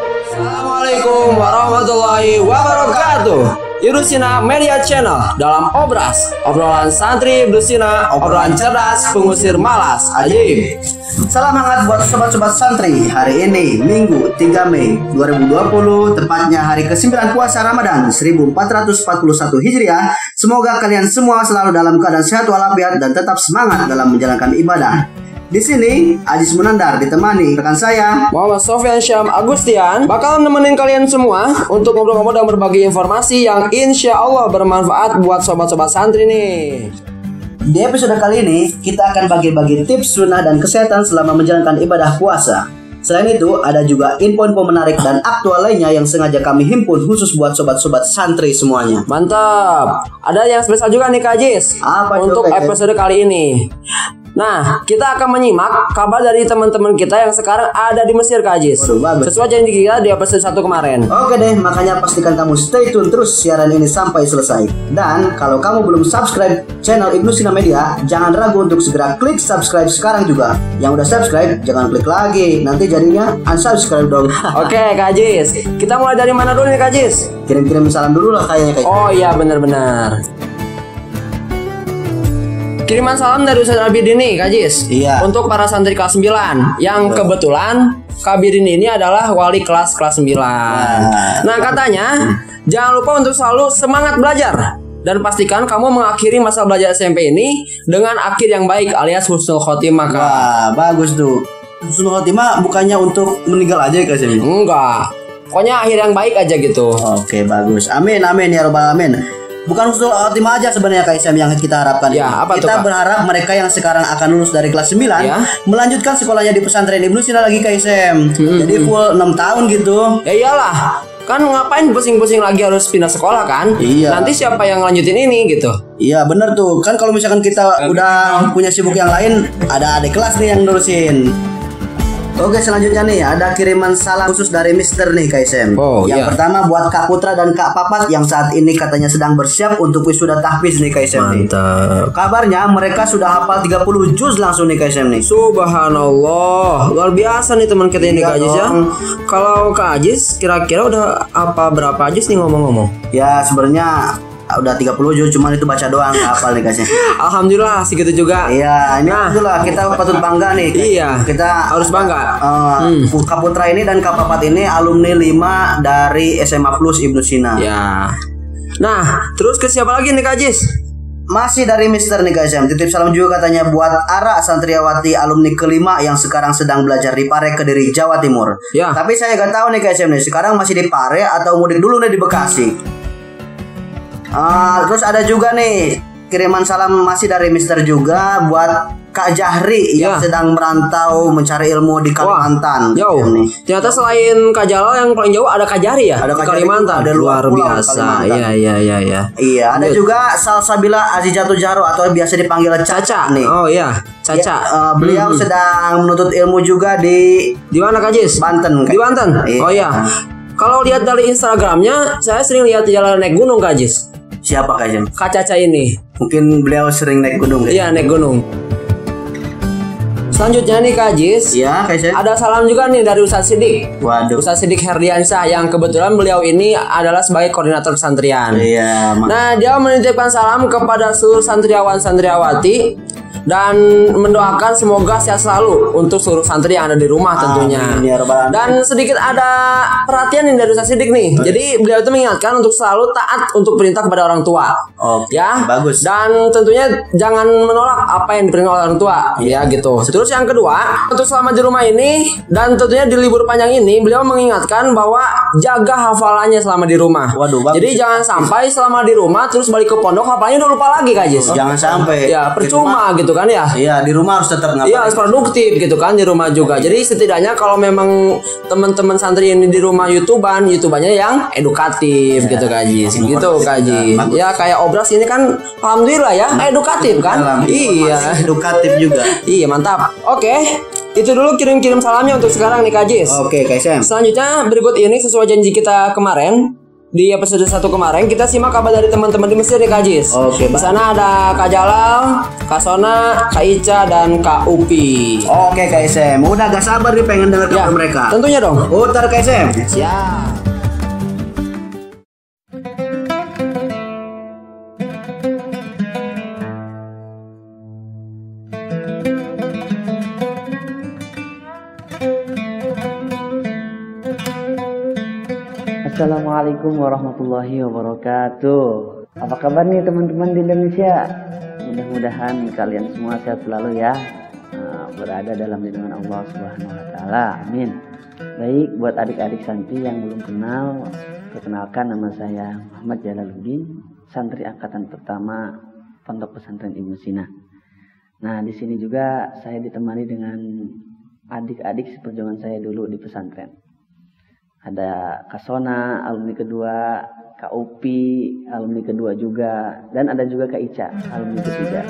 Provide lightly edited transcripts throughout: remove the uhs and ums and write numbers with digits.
Assalamualaikum warahmatullahi wabarakatuh. Ibnusina Media Channel dalam obrolan santri Ibnusina, obrolan cerdas pengusir malas ajib. Salam hangat buat sobat-sobat santri. Hari ini Minggu 3 Mei 2020, tepatnya hari ke-9 puasa Ramadan 1441 Hijriah. Semoga kalian semua selalu dalam keadaan sehat walafiat dan tetap semangat dalam menjalankan ibadah. Di sini Ajis Munandar ditemani rekan saya Muhammad Sofyan Syam Agustian bakal nemenin kalian semua untuk ngobrol-ngobrol dan berbagi informasi yang insya Allah bermanfaat buat sobat-sobat santri nih. Di episode kali ini kita akan bagi-bagi tips sunnah dan kesehatan selama menjalankan ibadah puasa. Selain itu ada juga info-info menarik dan aktual lainnya yang sengaja kami himpun khusus buat sobat-sobat santri semuanya. Mantap. Ada yang spesial juga nih Kak Jis. Apa untuk juga, episode kali ini? Nah, kita akan menyimak kabar dari teman-teman kita yang sekarang ada di Mesir, Kak Ajis. Sesuai janji kita di episode 1 kemarin. Oke deh, makanya pastikan kamu stay tune terus siaran ini sampai selesai. Dan kalau kamu belum subscribe channel Ibnusina Media, jangan ragu untuk segera klik subscribe sekarang juga. Yang udah subscribe, jangan klik lagi, nanti jadinya unsubscribe dong. Oke, Kak Ajis. Kita mulai dari mana dulu nih, Kak Ajis? Kirim-kirim salam dulu lah kayaknya. Oh iya, benar-benar. Kiriman salam dari Ustaz Abidin nih, Kak Jis. Iya. Untuk para santri kelas 9 yang kebetulan Kak Abidin ini adalah wali kelas 9. Nah, katanya jangan lupa untuk selalu semangat belajar dan pastikan kamu mengakhiri masa belajar SMP ini dengan akhir yang baik alias husnul khotimah, Kak. Wah, bagus tuh. Husnul khotimah bukannya untuk meninggal aja ya, Kak? Enggak. Pokoknya akhir yang baik aja gitu. Oke, bagus. Amin, amin ya robbal alamin. Bukan husnul khotimah aja sebenarnya Kak Isam yang kita harapkan. Ya, apa kita tuh, Kak? berharap mereka yang sekarang akan lulus dari kelas 9 Ya. melanjutkan sekolahnya di pesantren Ibnusina lagi Kak Isam. Jadi full 6 tahun gitu. Ya iyalah. Kan ngapain pusing-pusing lagi harus pindah sekolah kan? Iya. Nanti siapa yang lanjutin ini gitu? Iya bener tuh. Kan kalau misalkan kita udah punya sibuk yang lain, ada adik kelas nih yang nurusin. Oke, selanjutnya nih ada kiriman salam khusus dari Mister nih Kak Isam. Oh, yang iya. pertama buat Kak Putra dan Kak Papat yang saat ini katanya sedang bersiap untuk wisuda tahfiz nih Kak Isam nih. Mantap. Kabarnya mereka sudah hafal 30 juz langsung nih Kak Isam nih. Subhanallah, luar biasa nih teman kita ini Iya Kak Ajis ya. dong. Kalau Kak Ajis kira-kira udah apa berapa Ajis nih ngomong-ngomong? Ya sebenarnya udah 30 juz, cuman itu baca doang hafal nih Kak Isam. Alhamdulillah segitu juga. Iya, ini Nah. alhamdulillah kita patut bangga nih. Iya, Kita harus bangga. Kak Putra ini dan Kak Papat ini alumni 5 dari SMA Plus Ibnusina. Ya. Nah, terus ke siapa lagi nih Kak Ajis? Masih dari Mister nih Kak Isam. Titip salam juga katanya buat Ara Santriawati alumni kelima yang sekarang sedang belajar di Pare Kediri Jawa Timur. Ya. Tapi saya gak tahu nih Kak Isam nih, sekarang masih di Pare atau mudik dulu nih di Bekasi. Terus ada juga nih kiriman salam masih dari Mister juga buat Kak Jahri yang Ya. sedang merantau mencari ilmu di Kalimantan. Jauh. Nih. Ternyata selain Kak Jalal yang paling jauh ada Kak Jari ya? Ada Kak Di Jari Kalimantan. juga, ada luar luar pulau biasa. Kalimantan. Iya. Iya, ada Lanjut. juga Salsabila Azizatu Jaro atau biasa dipanggil Caca nih. Oh iya, Caca. Ya, beliau sedang menuntut ilmu juga di Di mana Kak Ajis? Banten. Di Banten. Iya. Oh iya. Kalau lihat dari Instagramnya, saya sering lihat jalan naik gunung Kak Ajis. Siapa Kak Jem? Kak Caca ini. Mungkin beliau sering naik gunung. Iya, naik gunung. Selanjutnya nih Kak Ajis, Iya, Kak Jem. ada salam juga nih dari Ustaz Sidik. Waduh. Ustaz Sidik Herdiansyah yang kebetulan beliau ini adalah sebagai koordinator pesantren. Iya, Nah, dia menitipkan salam kepada seluruh santriawan santriawati dan mendoakan semoga sehat selalu untuk seluruh santri yang ada di rumah tentunya. Amin, ya Rabbal Alamin. Dan sedikit ada perhatian nih dari Ustaz Sidik nih. Jadi beliau itu mengingatkan untuk selalu taat untuk perintah kepada orang tua. Oke, Ya, bagus. Dan tentunya jangan menolak apa yang diperintahkan oleh orang tua, ya gitu. Terus yang kedua, untuk selama di rumah ini dan tentunya di libur panjang ini, beliau mengingatkan bahwa jaga hafalannya selama di rumah. Waduh, bagus. Jadi jangan sampai selama di rumah terus balik ke pondok hafalannya udah lupa lagi, Kak Jis. Jangan sampai. Ya, percuma gitu kan ya. Iya, di rumah harus tetap Iya, harus produktif gitu kan di rumah juga. Jadi setidaknya kalau memang teman-teman santri ini di rumah YouTubannya yang edukatif gitu Kak Jis. Gitu Kak Jis. Ya kayak Obras ini kan alhamdulillah ya edukatif kan. Iya. Edukatif juga. Iya, mantap. Oke. Itu dulu kirim-kirim salamnya untuk sekarang nih Kak Jis. Oke, KSM. Selanjutnya berikut ini sesuai janji kita kemarin. Di episode 1 kemarin kita simak kabar dari teman-teman di Mesir nih Kak Jis. Oke, Di sana ada Kak Jalal, Kak Sona, Kak Ica dan Kak Upi. Oke, KSM. Udah gak sabar nih pengen denger kabar mereka. Tentunya dong. Putar KSM. Siap. Assalamualaikum warahmatullahi wabarakatuh. Apa kabar nih teman-teman di Indonesia? Mudah-mudahan kalian semua sehat selalu ya, berada dalam lindungan Allah Subhanahu wa taala. Amin. Baik, buat adik-adik santri yang belum kenal, perkenalkan nama saya Muhammad Jalaluddin, santri angkatan pertama Pondok Pesantren Ibnu Sina. Nah, di sini juga saya ditemani dengan adik-adik seperjuangan saya dulu di pesantren. Ada Kak Sona, alumni kedua, Kak Upi, alumni kedua juga, dan ada juga Kak Ica, alumni ketiga.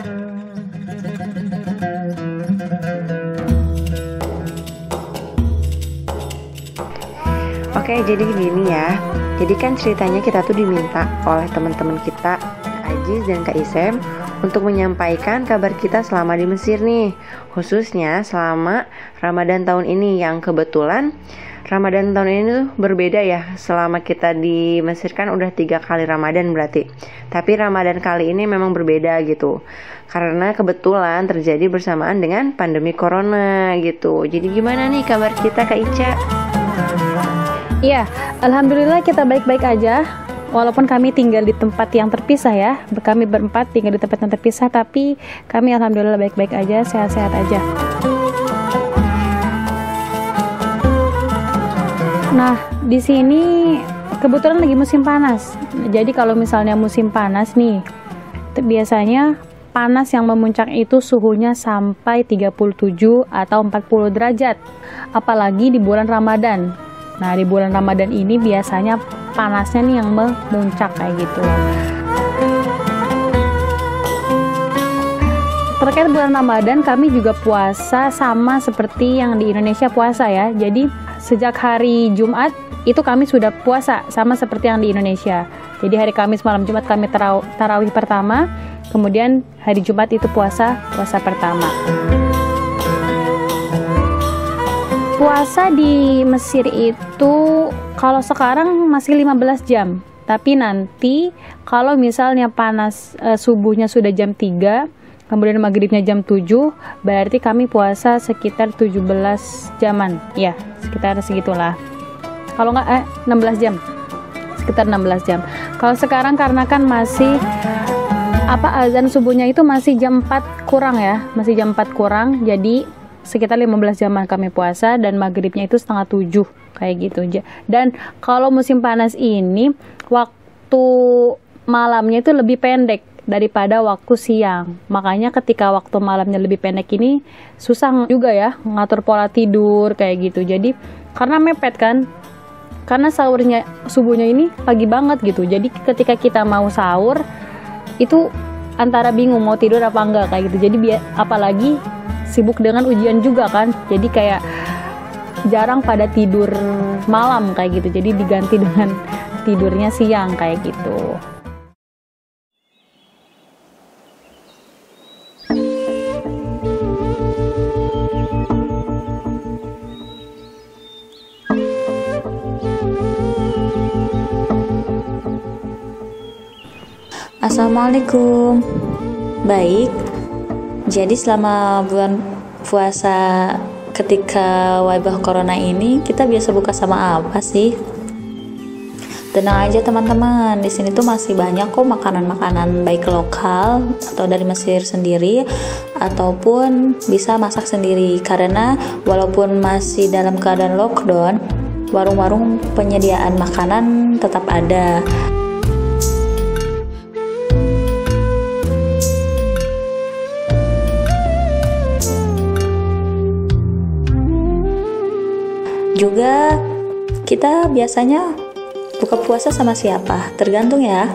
Oke, jadi gini ya. Jadi kan ceritanya kita tuh diminta oleh teman-teman kita, Kak Ajiz dan Kak Isem, untuk menyampaikan kabar kita selama di Mesir nih, khususnya selama Ramadan tahun ini, yang kebetulan Ramadan tahun ini tuh berbeda ya. Selama kita di Mesir kan udah 3 kali Ramadan berarti. Tapi Ramadan kali ini memang berbeda gitu. Karena kebetulan terjadi bersamaan dengan pandemi corona gitu. Jadi gimana nih kabar kita Kak Ica? Iya, alhamdulillah kita baik-baik aja. Walaupun kami tinggal di tempat yang terpisah ya. Kami berempat tinggal di tempat yang terpisah, tapi kami alhamdulillah baik-baik aja, sehat-sehat aja. Nah, di sini kebetulan lagi musim panas. Jadi kalau misalnya musim panas nih, biasanya panas yang memuncak itu suhunya sampai 37 atau 40 derajat. Apalagi di bulan Ramadan. Nah, di bulan Ramadan ini biasanya panasnya nih yang memuncak kayak gitu. Terkait bulan Ramadan, kami juga puasa sama seperti yang di Indonesia puasa ya. Jadi sejak hari Jumat itu kami sudah puasa sama seperti yang di Indonesia. Jadi hari Kamis malam Jumat kami tarawih pertama, kemudian hari Jumat itu puasa pertama. Puasa di Mesir itu kalau sekarang masih 15 jam. Tapi nanti kalau misalnya panas subuhnya sudah jam 3, kemudian maghribnya jam 7, berarti kami puasa sekitar 17 jaman. Ya, sekitar segitulah. Kalau nggak 16 jam. Sekitar 16 jam. Kalau sekarang karena kan masih azan subuhnya itu masih jam 4 kurang ya. Masih jam 4 kurang. Jadi sekitar 15 jaman kami puasa dan maghribnya itu setengah 7 kayak gitu. Dan kalau musim panas ini waktu malamnya itu lebih pendek daripada waktu siang. Makanya ketika waktu malamnya lebih pendek ini susah juga ya ngatur pola tidur kayak gitu. Jadi karena mepet kan, karena sahurnya subuhnya ini pagi banget gitu. Jadi ketika kita mau sahur itu antara bingung mau tidur apa enggak kayak gitu. Jadi apalagi sibuk dengan ujian juga kan. Jadi kayak jarang pada tidur malam kayak gitu. Jadi diganti dengan tidurnya siang kayak gitu. Assalamualaikum. Baik, Jadi selama bulan puasa ketika wabah corona ini, kita biasa buka sama apa sih? Tenang aja teman-teman, di sini tuh masih banyak kok makanan-makanan baik lokal atau dari Mesir sendiri ataupun bisa masak sendiri. Karena walaupun masih dalam keadaan lockdown, warung-warung penyediaan makanan tetap ada. Juga kita biasanya buka puasa sama siapa? Tergantung ya.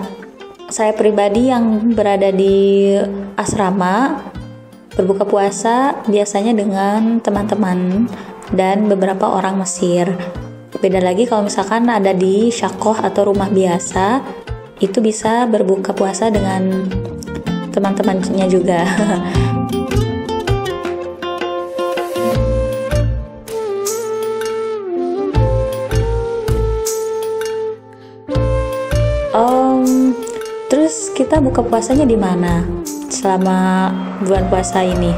Saya pribadi yang berada di asrama berbuka puasa biasanya dengan teman-teman dan beberapa orang Mesir. Beda lagi kalau misalkan ada di syakoh atau rumah biasa, itu bisa berbuka puasa dengan teman-temannya juga. Terus kita buka puasanya di mana selama bulan puasa ini?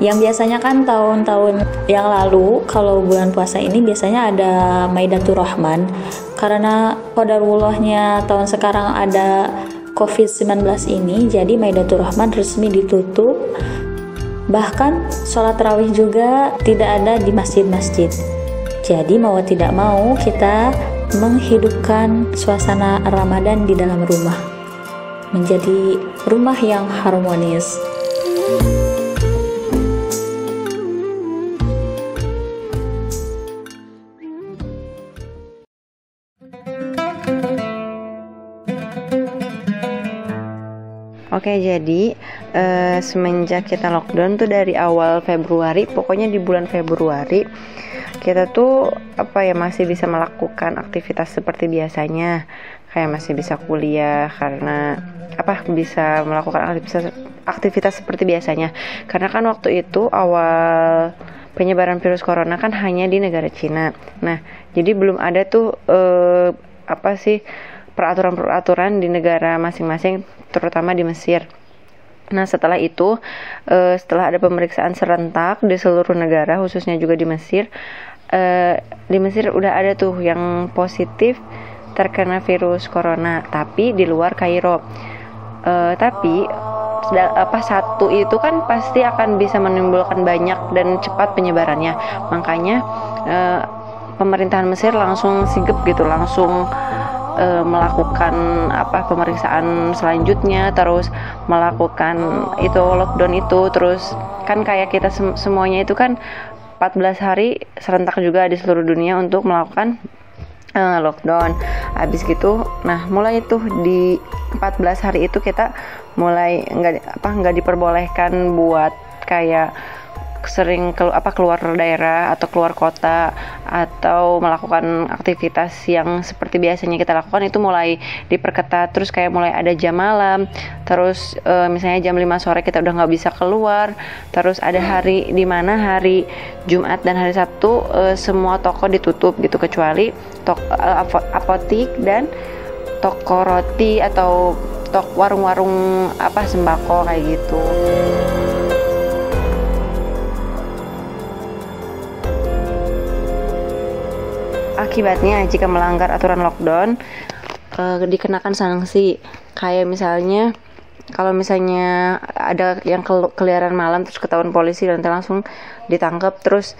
Yang biasanya kan tahun-tahun yang lalu kalau bulan puasa ini biasanya ada Maidatur Rahman. Karena qadarullahnya tahun sekarang ada COVID-19 ini, jadi Maidatur Rahman resmi ditutup. Bahkan sholat tarawih juga tidak ada di masjid-masjid. Jadi mau tidak mau kita menghidupkan suasana Ramadan di dalam rumah, menjadi rumah yang harmonis. Oke, jadi semenjak kita lockdown tuh dari awal Februari, pokoknya di bulan Februari kita tuh masih bisa melakukan aktivitas seperti biasanya, kayak masih bisa kuliah karena bisa melakukan aktivitas seperti biasanya. Karena kan waktu itu awal penyebaran virus corona kan hanya di negara Cina. Nah, jadi belum ada tuh peraturan-peraturan di negara masing-masing, terutama di Mesir. Nah, setelah itu, setelah ada pemeriksaan serentak di seluruh negara, khususnya juga di Mesir, udah ada tuh yang positif terkena virus corona, tapi di luar Kairo. Tapi satu itu kan pasti akan bisa menimbulkan banyak dan cepat penyebarannya. Makanya pemerintahan Mesir langsung sigap gitu, langsung melakukan pemeriksaan selanjutnya, terus melakukan itu lockdown itu. Terus kan kayak kita semuanya itu kan 14 hari serentak juga di seluruh dunia untuk melakukan lockdown. Habis gitu, nah mulai itu di 14 hari itu kita mulai nggak diperbolehkan buat kayak sering keluar daerah atau keluar kota atau melakukan aktivitas yang seperti biasanya kita lakukan, itu mulai diperketat. Terus kayak mulai ada jam malam, terus misalnya jam 5 sore kita udah nggak bisa keluar. Terus ada hari di mana hari Jumat dan hari Sabtu semua toko ditutup gitu, kecuali apotik dan toko roti atau warung-warung sembako kayak gitu. Akibatnya jika melanggar aturan lockdown dikenakan sanksi. Kayak misalnya kalau misalnya ada yang keliaran malam terus ketahuan polisi, nanti langsung ditangkap terus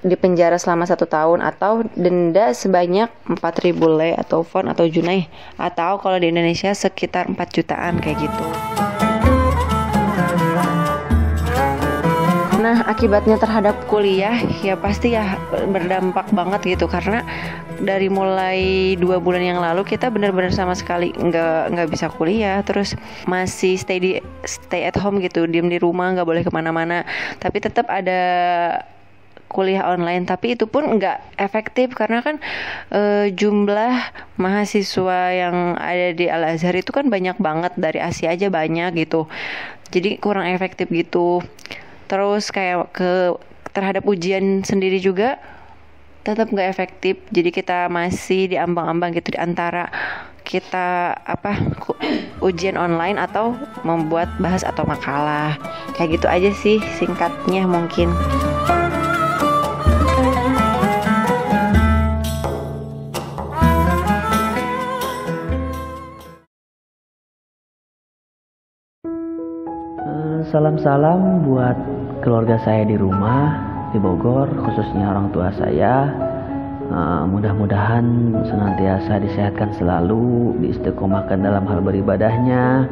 dipenjara selama 1 tahun atau denda sebanyak 4.000 lei atau fon atau junai, atau kalau di Indonesia sekitar 4 jutaan kayak gitu. Nah, akibatnya terhadap kuliah ya pasti ya berdampak banget gitu, karena dari mulai 2 bulan yang lalu kita benar-benar sama sekali nggak bisa kuliah, terus masih stay at home gitu, diem di rumah, nggak boleh kemana-mana, tapi tetap ada kuliah online. Tapi itu pun nggak efektif karena kan jumlah mahasiswa yang ada di Al Azhar itu kan banyak banget, dari Asia aja banyak gitu, jadi kurang efektif gitu. Terus kayak terhadap ujian sendiri juga tetap nggak efektif. Jadi kita masih di ambang-ambang gitu, di antara kita ujian online atau membuat bahas atau makalah. Kayak gitu aja sih singkatnya mungkin. Salam-salam buat keluarga saya di rumah di Bogor, khususnya orang tua saya. Mudah-mudahan senantiasa disehatkan selalu, diistiqomahkan dalam hal beribadahnya.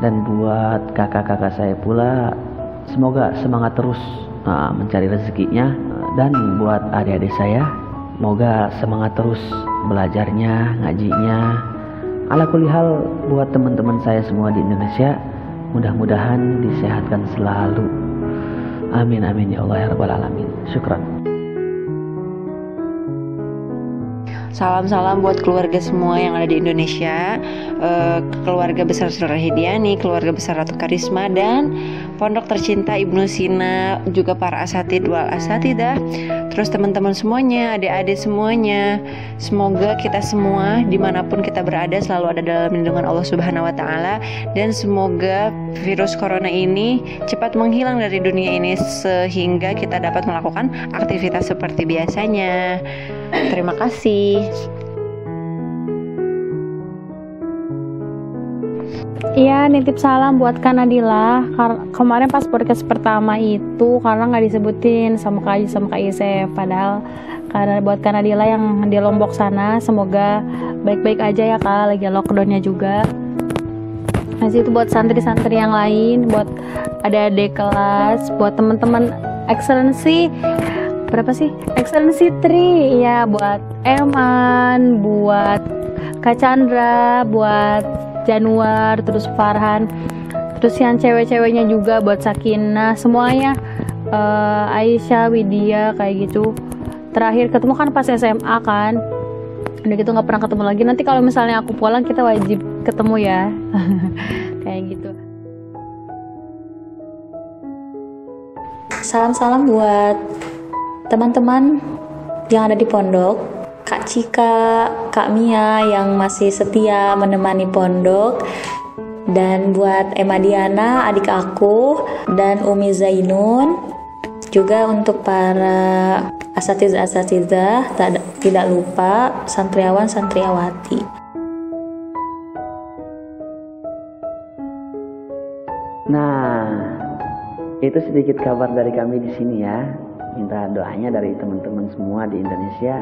Dan buat kakak-kakak saya pula, semoga semangat terus mencari rezekinya. Dan buat adik-adik saya, semoga semangat terus belajarnya, ngajinya. Ala kulli hal, buat teman-teman saya semua di Indonesia, mudah-mudahan disehatkan selalu. Amin amin ya Allah ya Rabbal Alamin. Syukran. Salam-salam buat keluarga semua yang ada di Indonesia, keluarga besar Saudara Hidiani, keluarga besar Ratu Karisma, dan pondok tercinta Ibnu Sina, juga para asatid wal asatidah, terus teman-teman semuanya, adik-adik semuanya. Semoga kita semua dimanapun kita berada selalu ada dalam lindungan Allah Subhanahu Wa Taala, dan semoga virus corona ini cepat menghilang dari dunia ini sehingga kita dapat melakukan aktivitas seperti biasanya. Terima kasih. Iya, nitip salam buat Kak Nadila. Kemarin pas podcast pertama itu karena nggak disebutin sama Kak Aji sama Kak Isef. Padahal karena buat Kak Nadila yang di Lombok sana, semoga baik-baik aja ya Kak, lagi lockdownnya juga. Nah itu buat santri-santri yang lain, buat adik-adik kelas, buat teman-teman Excellency berapa sih? Excellency 3 ya, buat Eman, buat Kak Chandra, buat Januar, terus Farhan, terus yang cewek-ceweknya juga buat Sakinah, semuanya, Aisyah, Widya, kayak gitu. Terakhir ketemu kan pas SMA kan, udah gitu nggak pernah ketemu lagi. Nanti kalau misalnya aku pulang kita wajib ketemu ya. Kayak gitu. Salam-salam buat teman-teman yang ada di pondok, Kak Cika, Kak Mia yang masih setia menemani pondok, dan buat Emma Diana adik aku, dan Umi Zainun, juga untuk para asatidzah tidak lupa santriawan santriawati. Nah, itu sedikit kabar dari kami di sini ya. Minta doanya dari teman-teman semua di Indonesia,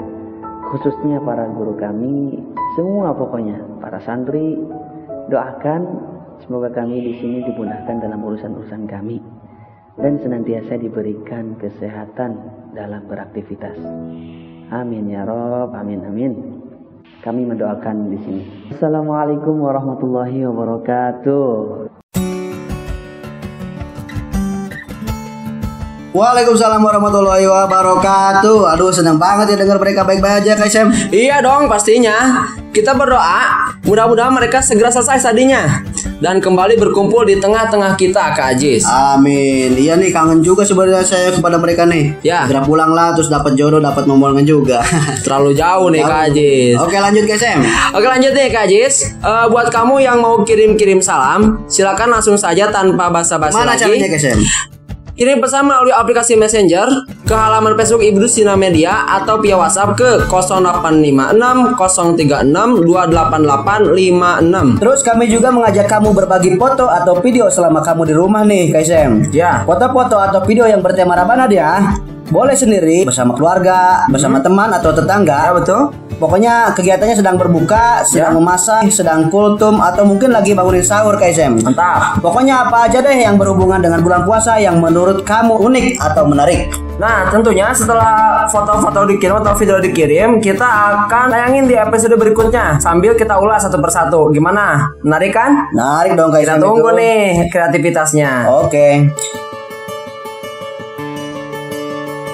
khususnya para guru kami semua, pokoknya para santri, doakan semoga kami di sini dimudahkan dalam urusan-urusan kami dan senantiasa diberikan kesehatan dalam beraktivitas. Amin ya Rob, amin amin. Kami mendoakan di sini. Assalamualaikum warahmatullahi wabarakatuh. Waalaikumsalam warahmatullahi wabarakatuh. Aduh, senang banget ya dengar mereka baik-baik aja Kak Isem. Iya dong, pastinya. Kita berdoa mudah-mudahan mereka segera selesai studinya dan kembali berkumpul di tengah-tengah kita, Kak Ajis. Amin. Iya nih, kangen juga sebenarnya saya kepada mereka nih. Ya. Segera pulang lah, terus dapat jodoh, dapat momongan juga. Terlalu jauh nih Kak Ajis. Oke, lanjut Kak Isem. Oke, lanjut nih Kak Ajis. Buat kamu yang mau kirim-kirim salam, silakan langsung saja tanpa basa-basi lagi. Mana caranya Kak Isem? Kirim pesan melalui aplikasi Messenger ke halaman Facebook Ibnu Sina Media atau via WhatsApp ke 0856 036 28856. Terus kami juga mengajak kamu berbagi foto atau video selama kamu di rumah nih Kak Isem. Ya. Foto-foto atau video yang bertema Ramadan ya. Boleh sendiri, bersama keluarga, bersama teman atau tetangga. Ya, betul. Pokoknya kegiatannya sedang berbuka, sedang memasak, sedang kultum, atau mungkin lagi bangunin sahur Kak Isem. Mantap. Pokoknya apa aja deh yang berhubungan dengan bulan puasa yang menurut kamu unik atau menarik. Nah, tentunya setelah foto-foto dikirim atau video dikirim, kita akan tayangin di episode berikutnya sambil kita ulas satu persatu. Gimana? Menarik kan? Menarik dong Kak Isem. Kita tunggu nih kreativitasnya. Oke.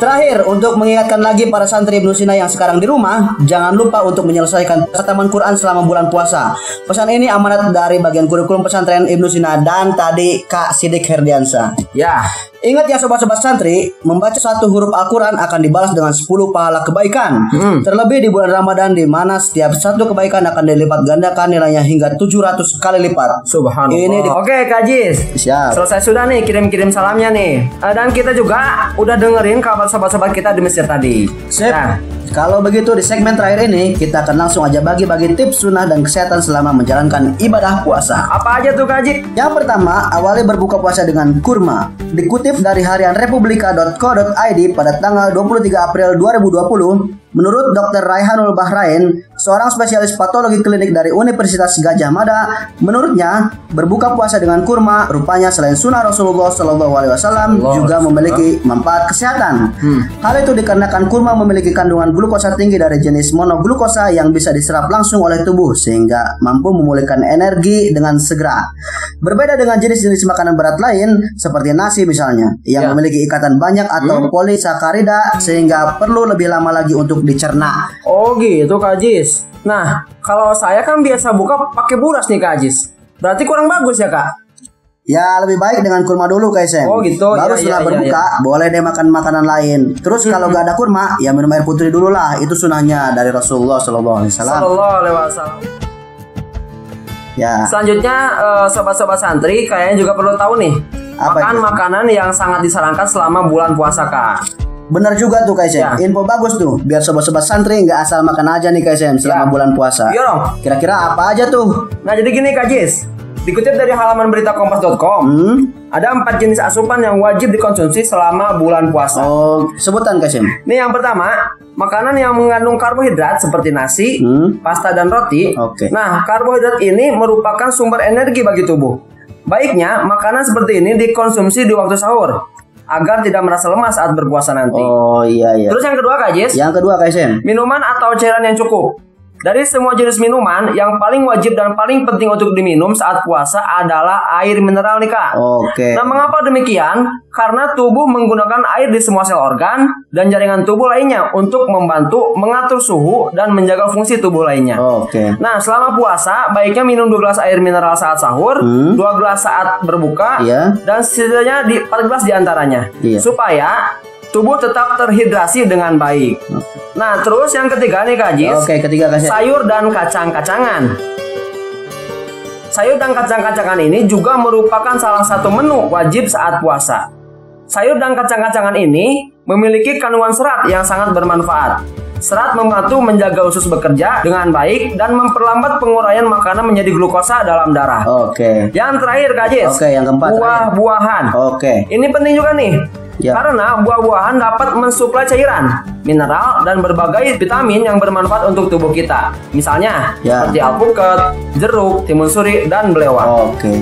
Terakhir, untuk mengingatkan lagi para santri Ibnu Sina yang sekarang di rumah, jangan lupa untuk menyelesaikan khataman Quran selama bulan puasa. Pesan ini amanat dari bagian kurikulum pesantren Ibnu Sina dan tadi Kak Sidik Herdiansa. Ya. Ingat ya sobat-sobat santri, membaca satu huruf Al-Quran akan dibalas dengan 10 pahala kebaikan. Terlebih di bulan Ramadan di mana setiap satu kebaikan akan dilipat gandakan nilainya hingga 700 kali lipat. Subhanallah. Ini Oke Kak Jis, Siap. selesai sudah nih kirim-kirim salamnya nih. Dan kita juga udah dengerin kabar sobat-sobat kita di Mesir tadi. Sip. Nah, Kalau begitu di segmen terakhir ini kita akan langsung aja bagi-bagi tips sunnah dan kesehatan selama menjalankan ibadah puasa. apa aja tuh Kak Jis? Yang pertama, awali berbuka puasa dengan kurma. Dikutip dari harian republika.co.id pada tanggal 23 April 2020, menurut Dr. Raihanul Bahrain, seorang spesialis patologi klinik dari Universitas Gadjah Mada, menurutnya berbuka puasa dengan kurma rupanya selain sunnah Rasulullah SAW juga memiliki manfaat kesehatan. Hal itu dikarenakan kurma memiliki kandungan glukosa tinggi dari jenis monoglukosa yang bisa diserap langsung oleh tubuh sehingga mampu memulihkan energi dengan segera. Berbeda dengan jenis-jenis makanan berat lain seperti nasi misalnya yang memiliki ikatan banyak atau polisakarida sehingga perlu lebih lama lagi untuk dicerna. Oh gitu Kak Jis. Nah, kalau saya kan biasa buka pakai buras nih Kak Jis. Berarti kurang bagus ya Kak? Ya lebih baik dengan kurma dulu Kak Isem. Oh gitu. Baru setelah berbuka boleh deh makan makanan lain. Terus kalau gak ada kurma ya minum air putih dulu lah. Itu sunahnya dari Rasulullah SAW. Sallallahu alaihi wasallam. Ya. Selanjutnya sobat-sobat santri kayaknya juga perlu tahu nih. Apa Makan itu? makanan yang sangat disarankan selama bulan puasa Kak. Benar juga tuh Kak Isem. Ya. Info bagus tuh. Biar sobat-sobat santri nggak asal makan aja nih Kak Isem selama bulan puasa. Iya dong. Kira-kira apa aja tuh? Nah jadi gini Kak Jis. Dikutip dari halaman berita kompas.com, ada 4 jenis asupan yang wajib dikonsumsi selama bulan puasa. Oh, sebutan Kak Isem. Ini yang pertama, makanan yang mengandung karbohidrat seperti nasi, pasta dan roti. Oke. Nah, karbohidrat ini merupakan sumber energi bagi tubuh. Baiknya, makanan seperti ini dikonsumsi di waktu sahur agar tidak merasa lemas saat berpuasa nanti. Oh iya. Terus yang kedua Kak Jis, Yang kedua Kak Isem. minuman atau cairan yang cukup. Dari semua jenis minuman, yang paling wajib dan paling penting untuk diminum saat puasa adalah air mineral nih Kak. Oke. Nah mengapa demikian? Karena tubuh menggunakan air di semua sel organ dan jaringan tubuh lainnya untuk membantu mengatur suhu dan menjaga fungsi tubuh lainnya. Oke. Nah selama puasa baiknya minum 2 gelas air mineral saat sahur, 2 gelas saat berbuka, Iya. dan setidaknya 4 gelas diantaranya. Iya. Supaya tubuh tetap terhidrasi dengan baik. Nah terus yang ketiga nih Kak Jis, Oke, ketiga Kak Isem. sayur dan kacang-kacangan. Sayur dan kacang-kacangan ini juga merupakan salah satu menu wajib saat puasa. Sayur dan kacang-kacangan ini memiliki kandungan serat yang sangat bermanfaat. Serat membantu menjaga usus bekerja dengan baik dan memperlambat penguraian makanan menjadi glukosa dalam darah. Oke. Yang terakhir Kak Jis, Oke, yang keempat. buah-buahan. Oke. Ini penting juga nih. Ya. Karena buah-buahan dapat mensuplai cairan, mineral, dan berbagai vitamin yang bermanfaat untuk tubuh kita. Misalnya, Ya. seperti alpukat, jeruk, timun suri, dan belewah. Oke.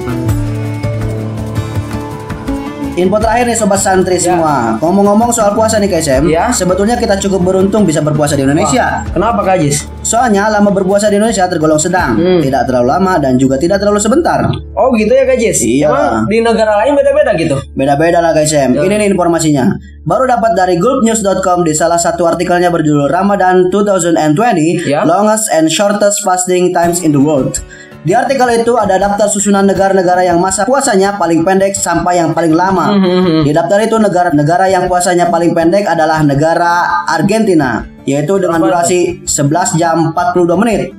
Info terakhir nih sobat santri semua. Ngomong-ngomong soal puasa nih Kak Isem, Ya. sebetulnya kita cukup beruntung bisa berpuasa di Indonesia. Kenapa Kak Jis? Soalnya lama berpuasa di Indonesia tergolong sedang, tidak terlalu lama dan juga tidak terlalu sebentar. Oh gitu ya Kak Jis? Iya. Emang di negara lain beda-beda gitu? Beda-beda lah Kak Isem. Ini nih informasinya. Baru dapat dari gulpnews.com di salah satu artikelnya berjudul Ramadan 2020, Ya. Longest and Shortest Fasting Times in the World. Di artikel itu ada daftar susunan negara-negara yang masa puasanya paling pendek sampai yang paling lama. Di daftar itu negara-negara yang puasanya paling pendek adalah negara Argentina, yaitu dengan durasi 11 jam 42 menit.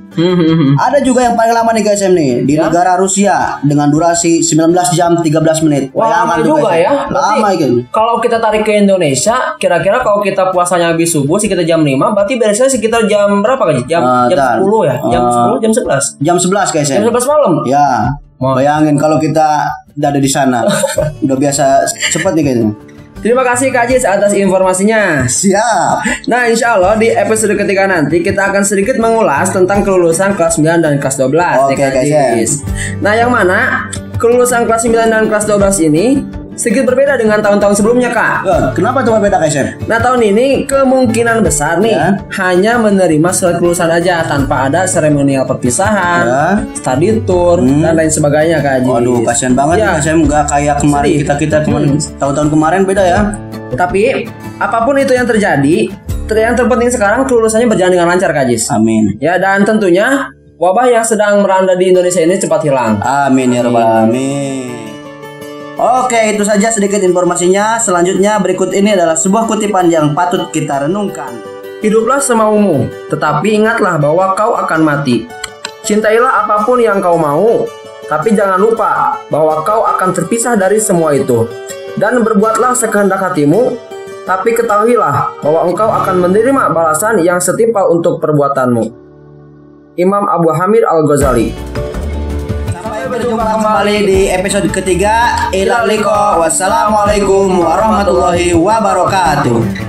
Ada juga yang paling lama nih guys nih di negara Rusia dengan durasi 19 jam 13 menit. Wah, lama tuh, juga guys. ya. Lama Berarti gitu. kalau kita tarik ke Indonesia, kira-kira kalau kita puasanya habis subuh sekitar jam 5, berarti biasanya sekitar jam berapa Kak? Jam Ntar. 10 ya? Jam 10, jam 11. Jam 11 guys Jam 11 malam. Ya. Bayangin kalau kita udah ada di sana. Udah biasa cepat nih kayaknya. Terima kasih Kak Jis atas informasinya. Siap. Nah insya Allah di episode ketiga nanti kita akan sedikit mengulas tentang kelulusan kelas 9 dan kelas 12. Oke, Kak Kak Jis. Nah yang mana kelulusan kelas 9 dan kelas 12 ini sedikit berbeda dengan tahun-tahun sebelumnya Kak. Kenapa coba beda guys? Nah tahun ini kemungkinan besar nih Ya. hanya menerima surat kelulusan aja tanpa ada seremonial perpisahan, Ya. study tour dan lain sebagainya Kak Jis. Waduh, kasihan banget Ya. nih guys, nggak kayak kemarin Sedih. kita kemarin tahun-tahun kemarin beda ya. Tapi apapun itu yang terjadi, yang terpenting sekarang kelulusannya berjalan dengan lancar Kak Jis. Amin. Ya dan tentunya wabah yang sedang melanda di Indonesia ini cepat hilang. Amin ya rabbal alamin. Oke, itu saja sedikit informasinya. Selanjutnya berikut ini adalah sebuah kutipan yang patut kita renungkan. Hiduplah semaumu, tetapi ingatlah bahwa kau akan mati. Cintailah apapun yang kau mau, tapi jangan lupa bahwa kau akan terpisah dari semua itu. Dan berbuatlah sekehendak hatimu, tapi ketahuilah bahwa engkau akan menerima balasan yang setimpal untuk perbuatanmu. Imam Abu Hamid Al-Ghazali. Sampai berjumpa kembali di episode ketiga. Ilal liqa. Wassalamualaikum warahmatullahi wabarakatuh.